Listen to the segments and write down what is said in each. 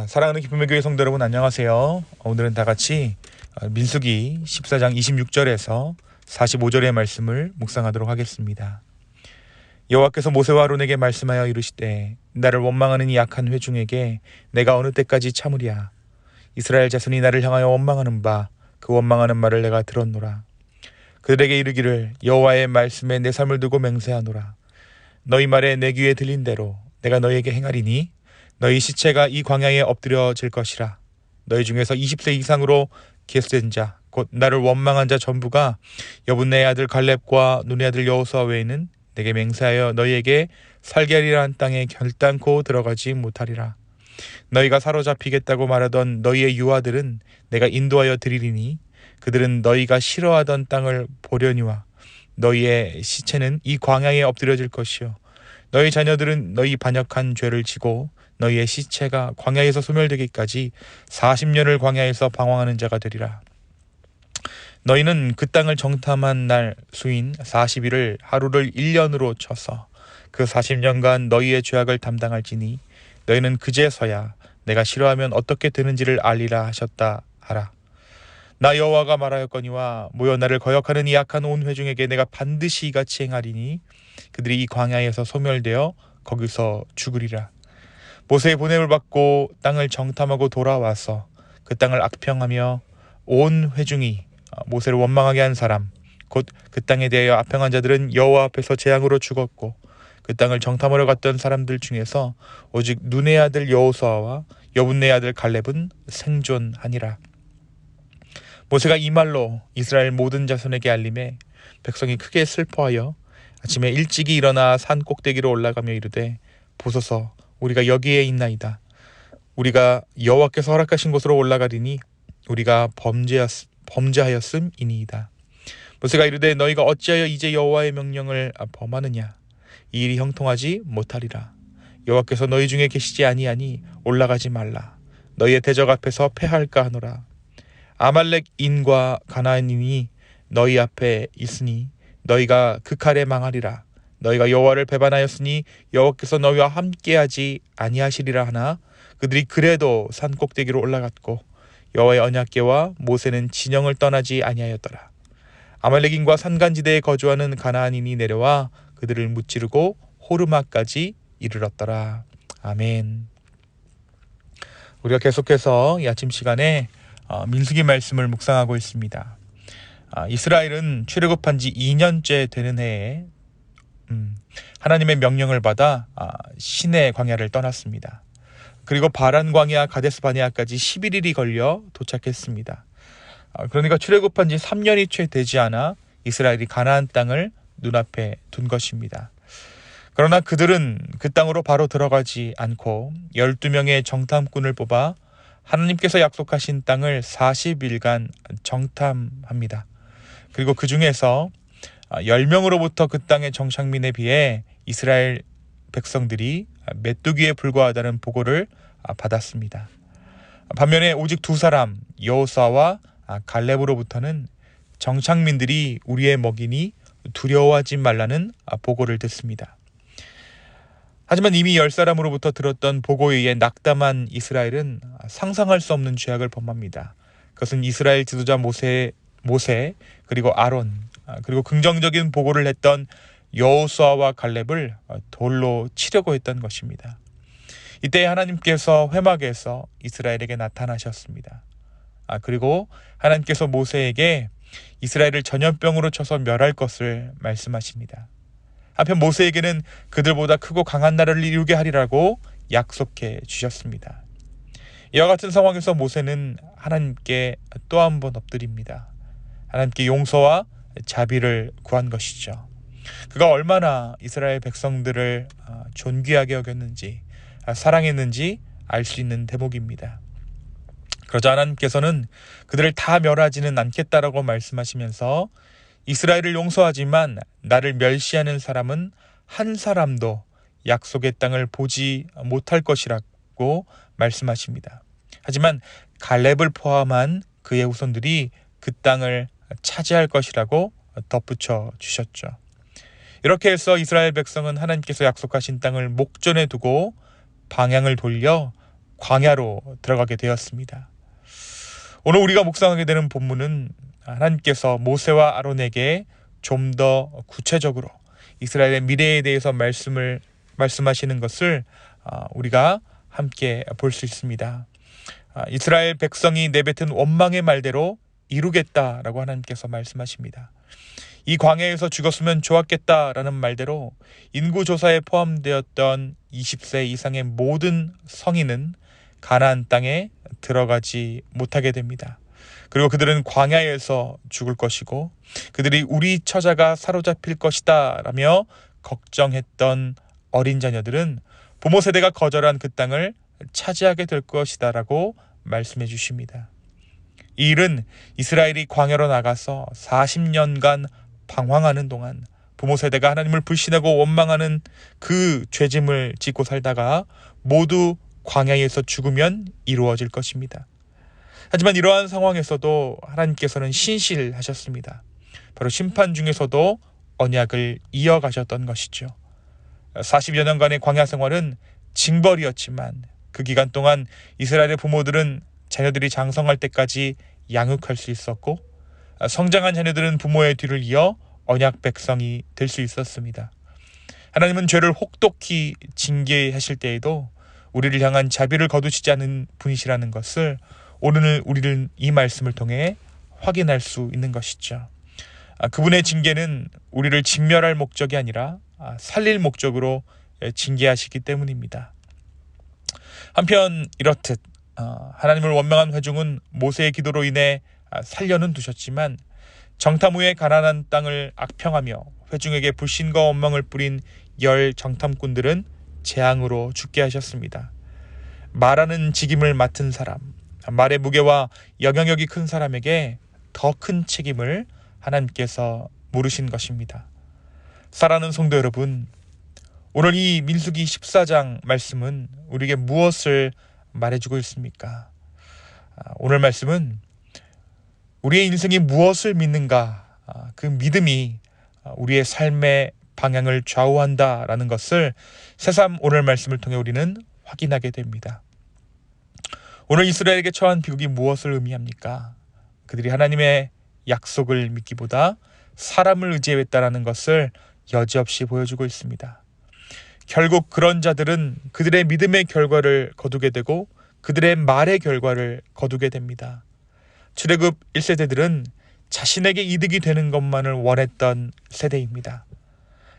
사랑하는 기쁨의 교회 성도 여러분, 안녕하세요. 오늘은 다 같이 민수기 14장 26절에서 45절의 말씀을 묵상하도록 하겠습니다. 여호와께서 모세와 아론에게 말씀하여 이르시되 나를 원망하는 이 악한 회중에게 내가 어느 때까지 참으랴. 이스라엘 자손이 나를 향하여 원망하는 바 그 원망하는 말을 내가 들었노라. 그들에게 이르기를 여호와의 말씀에 내 삶을 두고 맹세하노라. 너희 말에 내 귀에 들린 대로 내가 너희에게 행하리니 너희 시체가 이 광야에 엎드려질 것이라. 너희 중에서 20세 이상으로 계수된 자 곧 나를 원망한 자 전부가 여분네의 아들 갈렙과 눈의 아들 여호수아 외에는 내게 맹세하여 너희에게 살게 하리라 한 땅에 결단코 들어가지 못하리라. 너희가 사로잡히겠다고 말하던 너희의 유아들은 내가 인도하여 드리리니 그들은 너희가 싫어하던 땅을 보려니와 너희의 시체는 이 광야에 엎드려질 것이요 너희 자녀들은 너희 반역한 죄를 지고 너희의 시체가 광야에서 소멸되기까지 40년을 광야에서 방황하는 자가 되리라. 너희는 그 땅을 정탐한 날 수인 40일을 하루를 1년으로 쳐서 그 40년간 너희의 죄악을 담당할지니 너희는 그제서야 내가 싫어하면 어떻게 되는지를 알리라 하셨다 하라. 나 여호와가 말하였거니와 모여 나를 거역하는 이 악한 온 회중에게 내가 반드시 이같이 행하리니 그들이 이 광야에서 소멸되어 거기서 죽으리라. 모세의 보냄을 받고 땅을 정탐하고 돌아와서 그 땅을 악평하며 온 회중이 모세를 원망하게 한 사람 곧 그 땅에 대하여 악평한 자들은 여호와 앞에서 재앙으로 죽었고 그 땅을 정탐하러 갔던 사람들 중에서 오직 눈의 아들 여호수아와 여분네의 아들 갈렙은 생존하니라. 모세가 이 말로 이스라엘 모든 자손에게 알림해 백성이 크게 슬퍼하여 아침에 일찍이 일어나 산 꼭대기로 올라가며 이르되 보소서 우리가 여기에 있나이다. 우리가 여호와께서 허락하신 곳으로 올라가리니 우리가 범죄하였음이니이다. 모세가 이르되 너희가 어찌하여 이제 여호와의 명령을 범하느냐. 이 일이 형통하지 못하리라. 여호와께서 너희 중에 계시지 아니하니 올라가지 말라. 너희의 대적 앞에서 패할까 하노라. 아말렉인과 가나안인이 너희 앞에 있으니 너희가 그 칼에 망하리라. 너희가 여호와를 배반하였으니 여호와께서 너희와 함께하지 아니하시리라 하나 그들이 그래도 산 꼭대기로 올라갔고 여호와의 언약궤와 모세는 진영을 떠나지 아니하였더라. 아말렉인과 산간지대에 거주하는 가나안인이 내려와 그들을 무찌르고 호르마까지 이르렀더라. 아멘. 우리가 계속해서 이 아침 시간에 민수기 말씀을 묵상하고 있습니다. 이스라엘은 출애굽한 지 2년째 되는 해에 하나님의 명령을 받아 시내 광야를 떠났습니다. 그리고 바란 광야 가데스 바네아까지 11일이 걸려 도착했습니다. 그러니까 출애굽한 지 3년이 채 되지 않아 이스라엘이 가나안 땅을 눈앞에 둔 것입니다. 그러나 그들은 그 땅으로 바로 들어가지 않고 12명의 정탐꾼을 뽑아 하나님께서 약속하신 땅을 40일간 정탐합니다. 그리고 그 중에서 10명으로부터 그 땅의 정착민에 비해 이스라엘 백성들이 메뚜기에 불과하다는 보고를 받았습니다. 반면에 오직 두 사람 여호수아와 갈렙으로부터는 정착민들이 우리의 먹이니 두려워하지 말라는 보고를 듣습니다. 하지만 이미 10사람으로부터 들었던 보고에 의해 낙담한 이스라엘은 상상할 수 없는 죄악을 범합니다. 그것은 이스라엘 지도자 모세 그리고 아론 그리고 긍정적인 보고를 했던 여호수아와 갈렙을 돌로 치려고 했던 것입니다. 이때 하나님께서 회막에서 이스라엘에게 나타나셨습니다. 그리고 하나님께서 모세에게 이스라엘을 전염병으로 쳐서 멸할 것을 말씀하십니다. 한편 모세에게는 그들보다 크고 강한 나라를 이루게 하리라고 약속해 주셨습니다. 이와 같은 상황에서 모세는 하나님께 또 한 번 엎드립니다. 하나님께 용서와 자비를 구한 것이죠. 그가 얼마나 이스라엘 백성들을 존귀하게 여겼는지 사랑했는지 알 수 있는 대목입니다. 그러자 하나님께서는 그들을 다 멸하지는 않겠다라고 말씀하시면서 이스라엘을 용서하지만 나를 멸시하는 사람은 한 사람도 약속의 땅을 보지 못할 것이라고 말씀하십니다. 하지만 갈렙을 포함한 그의 후손들이 그 땅을 차지할 것이라고 덧붙여 주셨죠. 이렇게 해서 이스라엘 백성은 하나님께서 약속하신 땅을 목전에 두고 방향을 돌려 광야로 들어가게 되었습니다. 오늘 우리가 묵상하게 되는 본문은 하나님께서 모세와 아론에게 좀 더 구체적으로 이스라엘의 미래에 대해서 말씀하시는 것을 우리가 함께 볼 수 있습니다. 이스라엘 백성이 내뱉은 원망의 말대로 이루겠다라고 하나님께서 말씀하십니다. 이 광야에서 죽었으면 좋았겠다라는 말대로 인구조사에 포함되었던 20세 이상의 모든 성인은 가나안 땅에 들어가지 못하게 됩니다. 그리고 그들은 광야에서 죽을 것이고 그들이 우리 처자가 사로잡힐 것이다 라며 걱정했던 어린 자녀들은 부모 세대가 거절한 그 땅을 차지하게 될 것이다 라고 말씀해 주십니다. 이 일은 이스라엘이 광야로 나가서 40년간 방황하는 동안 부모 세대가 하나님을 불신하고 원망하는 그 죄짐을 짓고 살다가 모두 광야에서 죽으면 이루어질 것입니다. 하지만 이러한 상황에서도 하나님께서는 신실하셨습니다. 바로 심판 중에서도 언약을 이어가셨던 것이죠. 40여 년간의 광야 생활은 징벌이었지만 그 기간 동안 이스라엘의 부모들은 자녀들이 장성할 때까지 양육할 수 있었고 성장한 자녀들은 부모의 뒤를 이어 언약 백성이 될 수 있었습니다. 하나님은 죄를 혹독히 징계하실 때에도 우리를 향한 자비를 거두시지 않은 분이시라는 것을 오늘 우리는 이 말씀을 통해 확인할 수 있는 것이죠. 그분의 징계는 우리를 진멸할 목적이 아니라 살릴 목적으로 징계하시기 때문입니다. 한편 이렇듯 하나님을 원망한 회중은 모세의 기도로 인해 살려는 두셨지만 정탐 후에 가나안 땅을 악평하며 회중에게 불신과 원망을 뿌린 열 정탐꾼들은 재앙으로 죽게 하셨습니다. 말하는 직임을 맡은 사람, 말의 무게와 영향력이 큰 사람에게 더 큰 책임을 하나님께서 물으신 것입니다. 사랑하는 성도 여러분, 오늘 이 민수기 14장 말씀은 우리에게 무엇을 말해주고 있습니까? 오늘 말씀은 우리의 인생이 무엇을 믿는가, 그 믿음이 우리의 삶의 방향을 좌우한다라는 것을 새삼 오늘 말씀을 통해 우리는 확인하게 됩니다. 오늘 이스라엘에게 처한 비극이 무엇을 의미합니까? 그들이 하나님의 약속을 믿기보다 사람을 의지했다라는 것을 여지없이 보여주고 있습니다. 결국 그런 자들은 그들의 믿음의 결과를 거두게 되고 그들의 말의 결과를 거두게 됩니다. 출애굽 1세대들은 자신에게 이득이 되는 것만을 원했던 세대입니다.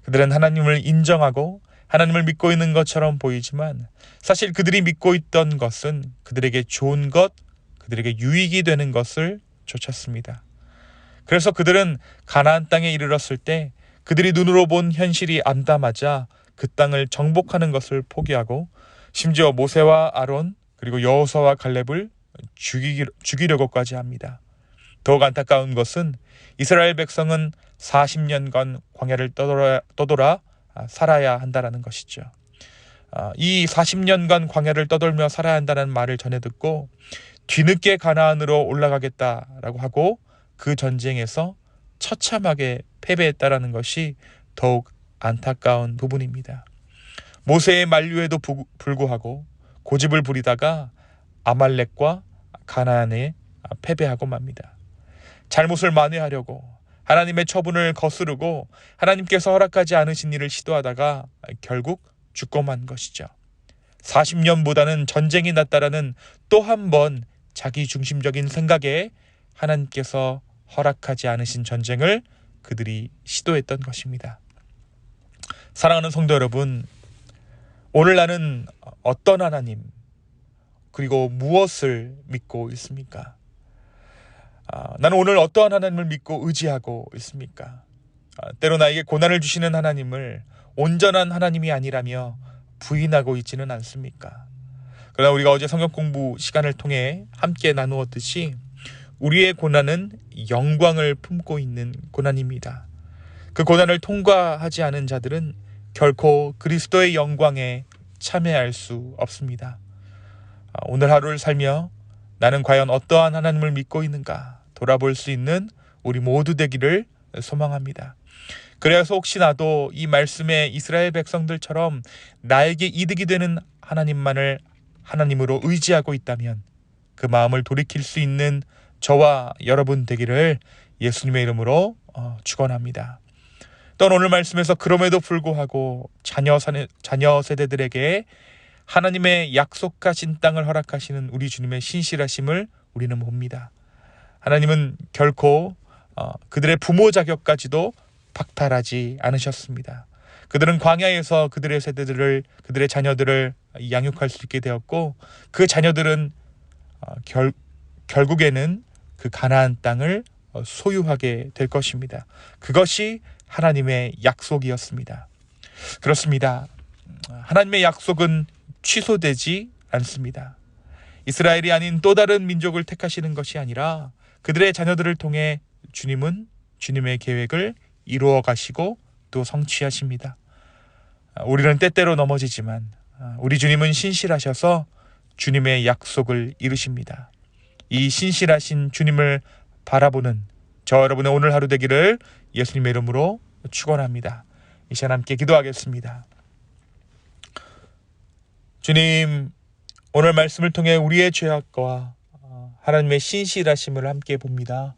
그들은 하나님을 인정하고 하나님을 믿고 있는 것처럼 보이지만 사실 그들이 믿고 있던 것은 그들에게 좋은 것, 그들에게 유익이 되는 것을 좇았습니다. 그래서 그들은 가나안 땅에 이르렀을 때 그들이 눈으로 본 현실이 암담하자 그 땅을 정복하는 것을 포기하고 심지어 모세와 아론 그리고 여호수아와 갈렙을 죽이려고까지 합니다. 더욱 안타까운 것은 이스라엘 백성은 40년간 광야를 떠돌아 살아야 한다는 것이죠. 이 40년간 광야를 떠돌며 살아야 한다는 말을 전해 듣고 뒤늦게 가나안으로 올라가겠다라고 하고 그 전쟁에서 처참하게 패배했다라는 것이 더욱 안타까운 부분입니다. 모세의 만류에도 불구하고 고집을 부리다가 아말렉과 가나안에 패배하고 맙니다. 잘못을 만회하려고 하나님의 처분을 거스르고 하나님께서 허락하지 않으신 일을 시도하다가 결국 죽고 만 것이죠. 40년보다는 전쟁이 낫다라는 또 한 번 자기 중심적인 생각에 하나님께서 허락하지 않으신 전쟁을 그들이 시도했던 것입니다. 사랑하는 성도 여러분, 오늘 나는 어떤 하나님 그리고 무엇을 믿고 있습니까? 나는 오늘 어떠한 하나님을 믿고 의지하고 있습니까? 때로 나에게 고난을 주시는 하나님을 온전한 하나님이 아니라며 부인하고 있지는 않습니까? 그러나 우리가 어제 성경 공부 시간을 통해 함께 나누었듯이 우리의 고난은 영광을 품고 있는 고난입니다. 그 고난을 통과하지 않은 자들은 결코 그리스도의 영광에 참여할 수 없습니다. 오늘 하루를 살며 나는 과연 어떠한 하나님을 믿고 있는가 돌아볼 수 있는 우리 모두 되기를 소망합니다. 그래서 혹시 나도 이 말씀의 이스라엘 백성들처럼 나에게 이득이 되는 하나님만을 하나님으로 의지하고 있다면 그 마음을 돌이킬 수 있는 저와 여러분 되기를 예수님의 이름으로 축원합니다. 또한 오늘 말씀에서 그럼에도 불구하고 자녀 세대들에게 하나님의 약속하신 땅을 허락하시는 우리 주님의 신실하심을 우리는 봅니다. 하나님은 결코 그들의 부모 자격까지도 박탈하지 않으셨습니다. 그들은 광야에서 그들의 그들의 자녀들을 양육할 수 있게 되었고, 그 자녀들은 결국에는 그 가나안 땅을 소유하게 될 것입니다. 그것이 하나님의 약속이었습니다. 그렇습니다. 하나님의 약속은 취소되지 않습니다. 이스라엘이 아닌 또 다른 민족을 택하시는 것이 아니라 그들의 자녀들을 통해 주님은 주님의 계획을 이루어 가시고 또 성취하십니다. 우리는 때때로 넘어지지만 우리 주님은 신실하셔서 주님의 약속을 이루십니다. 이 신실하신 주님을 바라보는 저 여러분의 오늘 하루 되기를 예수님의 이름으로 축원합니다. 이 시간 함께 기도하겠습니다. 주님, 오늘 말씀을 통해 우리의 죄악과 하나님의 신실하심을 함께 봅니다.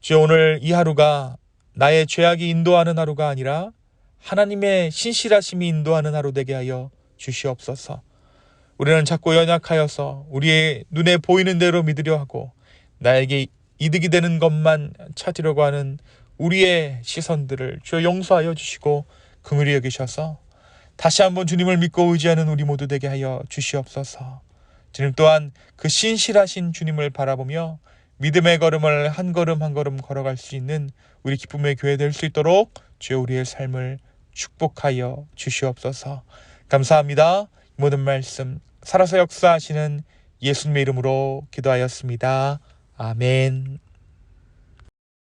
주여, 오늘 이 하루가 나의 죄악이 인도하는 하루가 아니라 하나님의 신실하심이 인도하는 하루 되게 하여 주시옵소서. 우리는 자꾸 연약하여서 우리의 눈에 보이는 대로 믿으려 하고 나에게 이득이 되는 것만 찾으려고 하는 우리의 시선들을 주여 용서하여 주시고 긍휼히 여기셔서 다시 한번 주님을 믿고 의지하는 우리 모두 되게 하여 주시옵소서. 주님 또한 그 신실하신 주님을 바라보며 믿음의 걸음을 한 걸음 한 걸음 걸어갈 수 있는 우리 기쁨의 교회 될 수 있도록 주여 우리의 삶을 축복하여 주시옵소서. 감사합니다. 모든 말씀 살아서 역사하시는 예수님의 이름으로 기도하였습니다. 아멘.